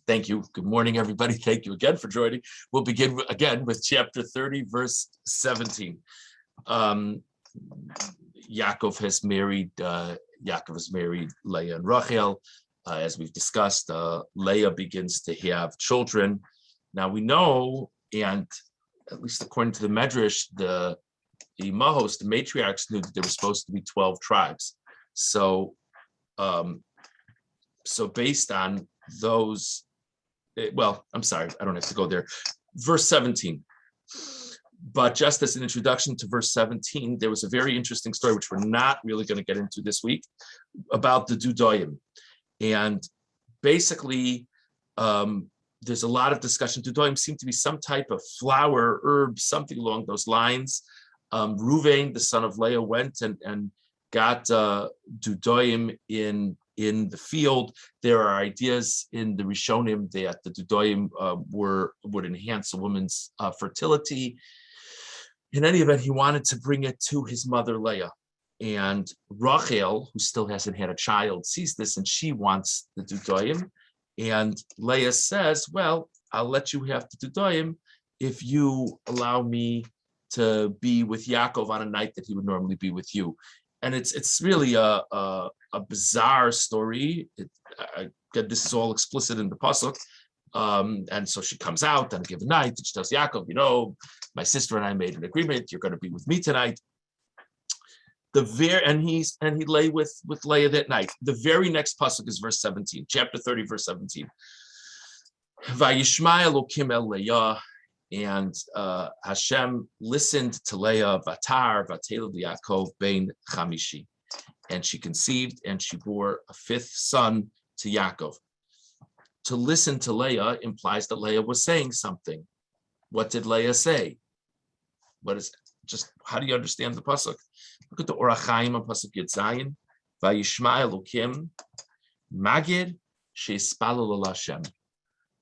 Thank you. Good morning, everybody. Thank you again for joining. We'll begin again with chapter 30, verse 17. Yaakov has married Leah and Rachel. As we've discussed, Leah begins to have children. Now we know, and at least according to the Medrash, the Imahos, the matriarchs, knew that there were supposed to be 12 tribes. So based on those, well, I'm sorry, I don't have to go there. Verse 17. But just as an introduction to verse 17, there was a very interesting story, which we're not really going to get into this week, about the Dudoim. And basically, there's a lot of discussion. Dudoim seem to be some type of flower, herb, something along those lines. Ruvain, the son of Leah, went and got Dudoim in the field. There are ideas in the Rishonim that the Dudoim would enhance a woman's fertility. In any event, he wanted to bring it to his mother Leah. And Rachel, who still hasn't had a child, sees this and she wants the Dudoim. And Leah says, well, I'll let you have the Dudoim if you allow me to be with Yaakov on a night that he would normally be with you. And it's really a bizarre story. This is all explicit in the pasuk. And so she comes out on a given night and she tells Yaakov, my sister and I made an agreement. You're going to be with me tonight. And he lay with Leah that night. The very next pasuk is verse 17, chapter 30, verse 17. Vayishma Elokim el Leah, and Hashem listened to Leah, Vatar Vatel Yaakov ben Chamishi, and she conceived and she bore a fifth son to Yaakov. To listen to Leah implies that Leah was saying something. What did Leah say? How do you understand the pasuk? Look at the Orach Chaim on pasuk Yud Zayin. Vayishma Elokim Magid Sheispalel Hashem.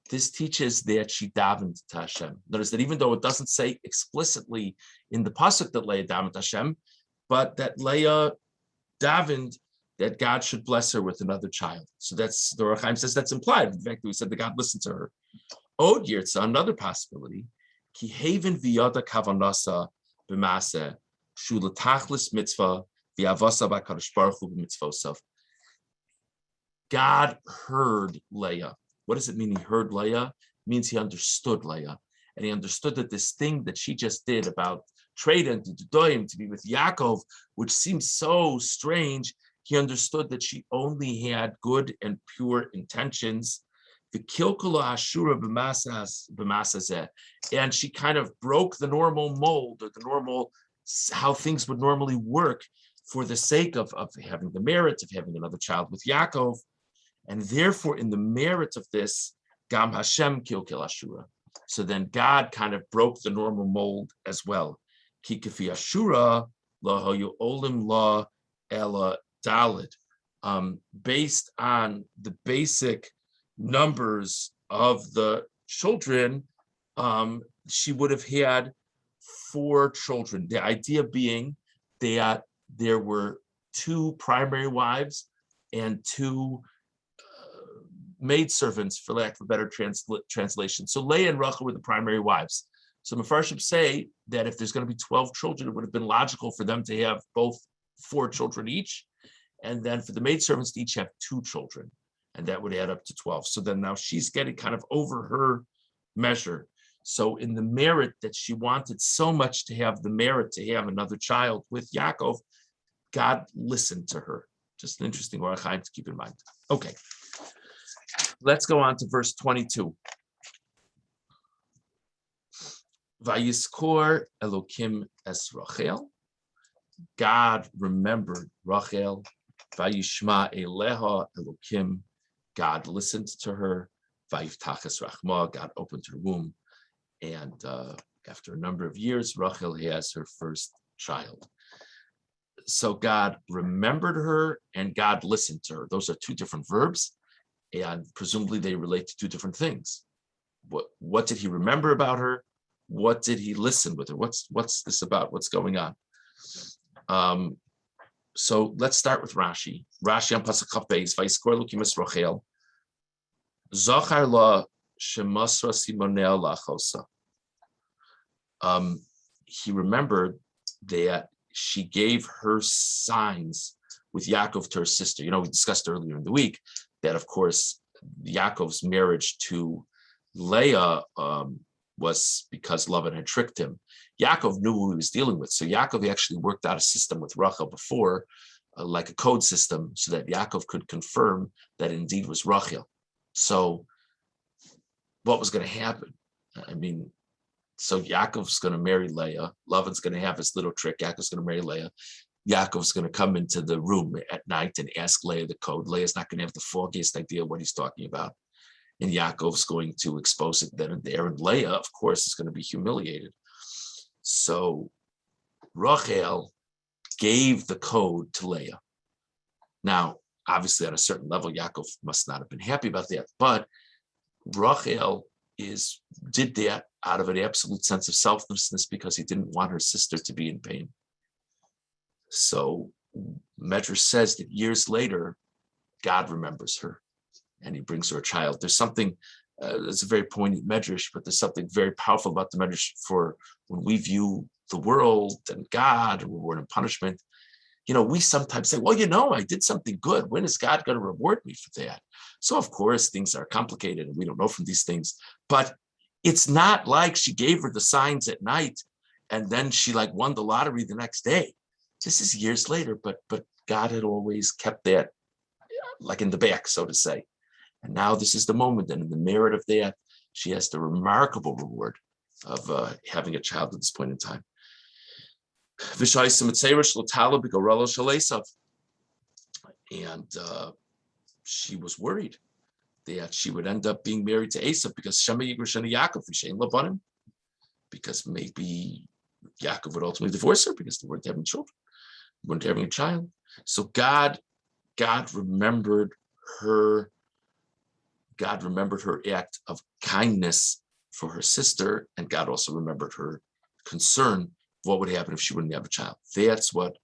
This teaches that she davened to Hashem. Notice that even though it doesn't say explicitly in the pasuk that Leah davened to Hashem, but that Leah davened that God should bless her with another child. So that's, the Orach Chaim says that's implied. In fact, we said that God listened to her. Od Yirtza, another possibility. Ki haven v'yada kavanasa b'maseh shu l'tachlis mitzvah v'avasa b'kadosh baruch hu b'mitzvosav. God heard Leah. What does it mean he heard Leah? It means he understood Leah. And he understood that this thing that she just did about trading to Dudoim to be with Yaakov, which seems so strange, he understood that she only had good and pure intentions. The kilkula ashura b'masazeh, and she kind of broke the normal mold or the normal how things would normally work for the sake of having the merit of having another child with Yaakov. And therefore, in the merit of this, Gam Hashem kilkil ashura. So then God kind of broke the normal mold as well. Ki kafi ashura la hayu olim la ela dalid. Based on the basic numbers of the children, she would have had 4 children. The idea being that there were 2 primary wives and 2 maidservants, for lack of a better translation. So Leah and Rachel were the primary wives. So Mefarshim say that if there's going to be 12 children, it would have been logical for them to have both 4 children each, and then for the maidservants to each have 2 children, and that would add up to 12. So then now she's getting kind of over her measure. So in the merit that she wanted so much to have the merit to have another child with Yaakov, God listened to her. Just an interesting Orach Chaim to keep in mind. Okay. Let's go on to verse 22. Vayiskor Elokim es Rachel. God remembered Rachel. Vayishma Eleha Elokim. God listened to her. Vayiftach es Rachma. God opened her womb. And after a number of years, Rachel has her first child. So God remembered her and God listened to her. Those are 2 different verbs. And presumably they relate to 2 different things. What did he remember about her? What did he listen with her? What's this about? What's going on? So let's start with Rashi. Rashi on Pasuk Chaf Beis, Vayiskor Elokim es Rachel. Zachar la shemasra simonea lachosa. He remembered that she gave her signs with Yaakov to her sister. We discussed earlier in the week that, of course, Yaakov's marriage to Leah was because Lavan had tricked him. Yaakov knew who he was dealing with. So Yaakov actually worked out a system with Rachel before, like a code system, so that Yaakov could confirm that it indeed was Rachel. So what was going to happen? So Yaakov's going to marry Leah. Lavan's going to have his little trick. Yaakov's going to marry Leah. Yaakov's going to come into the room at night and ask Leah the code. Leah's not going to have the foggiest idea what he's talking about. And Yaakov's going to expose it then and there. And Leah, of course, is going to be humiliated. So Rachel gave the code to Leah. Now, obviously, at a certain level, Yaakov must not have been happy about that. But Rachel did that out of an absolute sense of selflessness because he didn't want her sister to be in pain. So Medrash says that years later, God remembers her and he brings her a child. There's something, it's a very poignant Medrash, but there's something very powerful about the Medrash for when we view the world and God, and we're in punishment. We sometimes say, well, I did something good. When is God going to reward me for that? So, of course, things are complicated and we don't know from these things. But it's not like she gave her the signs at night and then she won the lottery the next day. This is years later, but God had always kept that in the back, so to say. And now this is the moment. And in the merit of that, she has the remarkable reward of having a child at this point in time. And she was worried that she would end up being married to Esav because maybe Yaakov would ultimately divorce her because they weren't having children, weren't having a child. So God remembered her. God remembered her act of kindness for her sister, and God also remembered her concern what would happen if she wouldn't have a child. That's what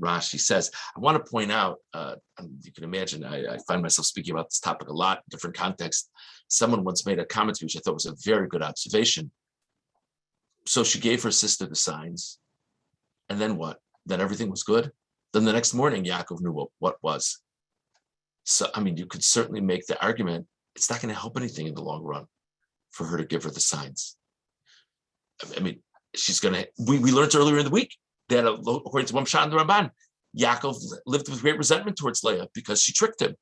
Rashi says. I want to point out, you can imagine, I find myself speaking about this topic a lot in different contexts. Someone once made a comment which I thought was a very good observation. So she gave her sister the signs, and then what? Then everything was good? Then the next morning, Yaakov knew what was. So, you could certainly make the argument, it's not going to help anything in the long run for her to give her the signs. She's going to, we learned earlier in the week that according to Mamshan and the Ramban, Yaakov lived with great resentment towards Leah because she tricked him.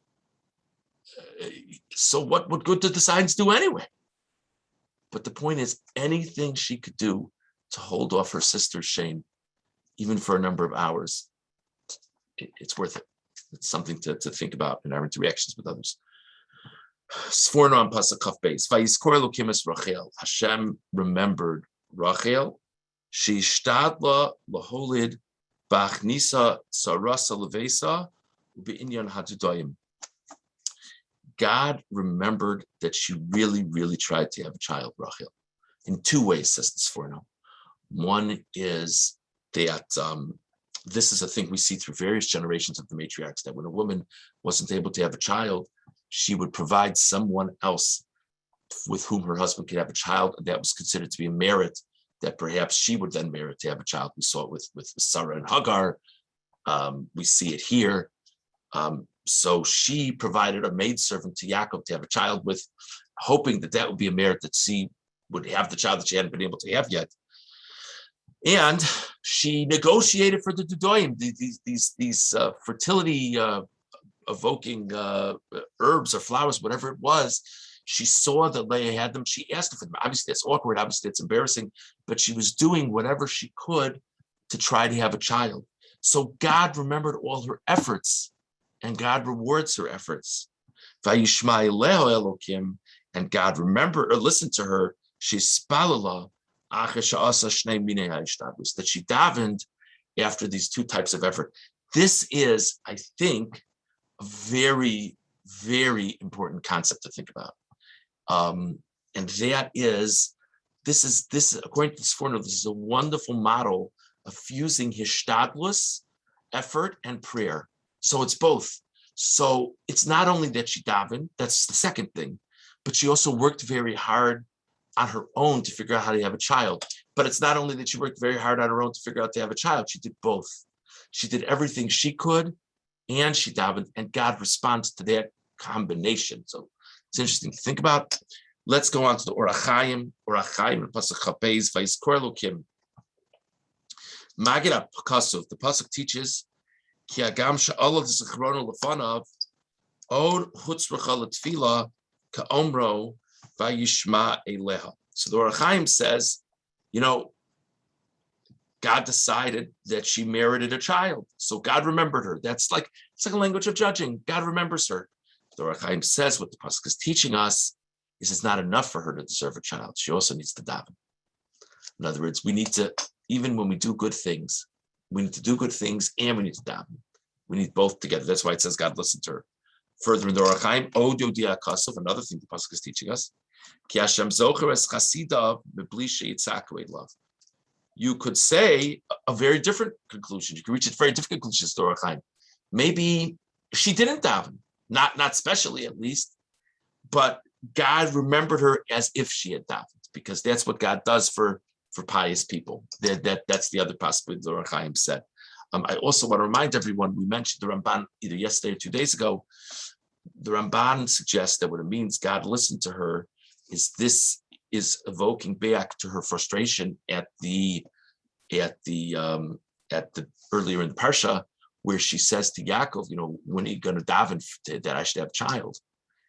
So what good did the signs do anyway? But the point is, anything she could do to hold off her sister's shame, even for a number of hours, it's worth it. It's something to think about in our interactions with others. Sforno on Pasuk Kaf Beis. Vayiskor Elokim es Rachel. Hashem remembered Rachel. She shtadla laholid bachnisa sarasa levesa u'beinyan hadudoyim. God remembered that she really, really tried to have a child, Rachel, in two ways, says the Sforno. One is that this is a thing we see through various generations of the matriarchs, that when a woman wasn't able to have a child, she would provide someone else with whom her husband could have a child, and that was considered to be a merit that perhaps she would then merit to have a child. We saw it with Sarah and Hagar. We see it here. So she provided a maidservant to Yaakov to have a child with, hoping that would be a merit that she would have the child that she hadn't been able to have yet. And she negotiated for the Dudoim, these fertility evoking herbs or flowers, whatever it was. She saw that Leah had them. She asked for them. Obviously, that's awkward. Obviously, it's embarrassing. But she was doing whatever she could to try to have a child. So God remembered all her efforts, and God rewards her efforts. Vayishma Elokim, and God remembered or listened to her. She spalala that she davened after these two types of effort. This is, I think, a very, very important concept to think about. And that is, this according to Sforno, this is a wonderful model of fusing hishtadlus, effort, and prayer. So it's both. So it's not only that she davened, that's the second thing, but she also worked very hard on her own to figure out how to have a child. But it's not only that she worked very hard on her own to figure out to have a child, she did both. She did everything she could, and she davened, and God responds to that combination. So it's interesting to think about. Let's go on to the Orach Chaim. Orach Chaim, Pasuk Chapez, Vayiskor Elokim. Magid Pasuk, the Pasuk teaches, Ki Agam She'olav Zichrono Lefanav, Od Hutzracha L'Tfila, Ka'omro, Vayishma Eleha. So the Orach Chaim says, God decided that she merited a child. So God remembered her. It's like a language of judging. God remembers her. The Orach Chaim says what the Pasuk is teaching us is it's not enough for her to deserve a child. She also needs to daven. In other words, we need to, even when we do good things, we need to do good things and we need to daven. We need both together. That's why it says God listened to her. Further in the Orach Chaim, another thing the Pasuk is teaching us, Ki Hashem zocher es chasidav mebli sheyitzakei love. You could say a very different conclusion. You could reach a very different conclusion to Orach Chaim. Maybe she didn't daven, not specially at least, but God remembered her as if she had davened, because that's what God does for pious people. That's the other possibility the Orach Chaim said. I also want to remind everyone, we mentioned the Ramban either yesterday or 2 days ago. The Ramban suggests that what it means God listened to her is this is evoking back to her frustration at the earlier in the parsha, where she says to Yaakov, when are you going to daven that I should have a child?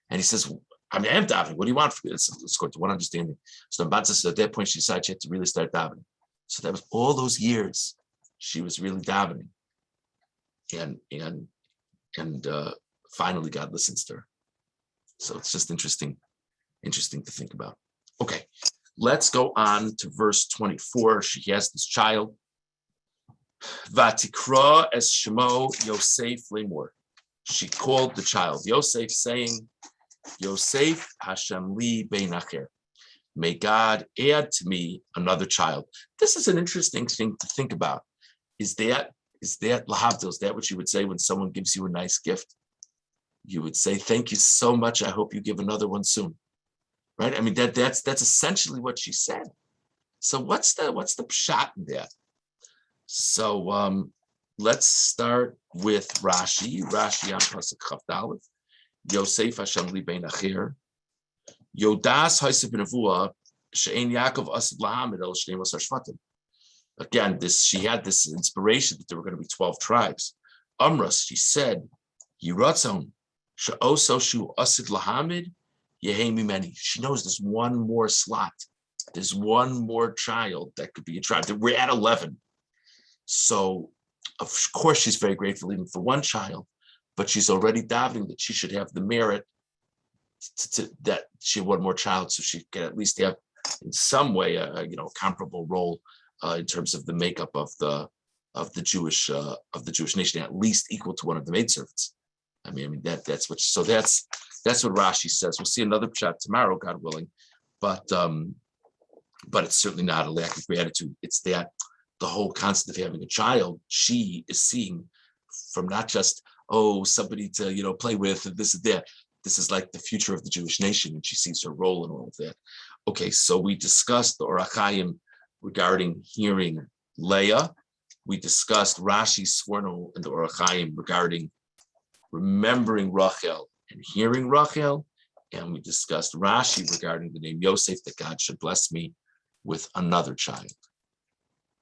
And he says, I am davening. What do you want from me? Let's go to one understanding. So the Ramban says at that point she decided she had to really start davening. So that was all those years she was really davening, and finally God listens to her. So it's just interesting to think about. Okay, let's go on to verse 24. She has this child. Vatikra es Shemo Yosef Lemor. She called the child Yosef, saying, Yosef Hashem li bein acher. May God add to me another child. This is an interesting thing to think about. Is that lahavdil? Is that what you would say when someone gives you a nice gift? You would say, thank you so much. I hope you give another one soon. Right? I mean, that's essentially what she said. So what's the pshat in that? So let's start with Rashi. Rashi on Pasuk Chaf Daled. Yosef Hashem li bein acher. Yodas Haisef Benavua She'ein Yaakov Asid Lahamid El Shnei Masar Shvatim. Again, she had this inspiration that there were going to be 12 tribes. Amras, she said, Yiratzon She'oso Shu Asid Lahamid. Many. She knows there's one more slot. There's one more child that could be a tribe. We're at 11. So, of course, she's very grateful even for one child, but she's already davening that she should have the merit to that she had one more child, so she can at least have, in some way, a comparable role in terms of the makeup of the Jewish nation, at least equal to one of the maidservants. I mean that's what. So that's what Rashi says. We'll see another chat tomorrow, God willing, but it's certainly not a lack of gratitude. It's that the whole concept of having a child, she is seeing from not just somebody to play with and this and that. This is like the future of the Jewish nation, and she sees her role in all of that. Okay, so we discussed the Orach Chaim regarding hearing Leah. We discussed Rashi's Sforno and the Orach Chaim regarding remembering Rachel and hearing Rachel, and we discussed Rashi regarding the name Yosef, that God should bless me with another child.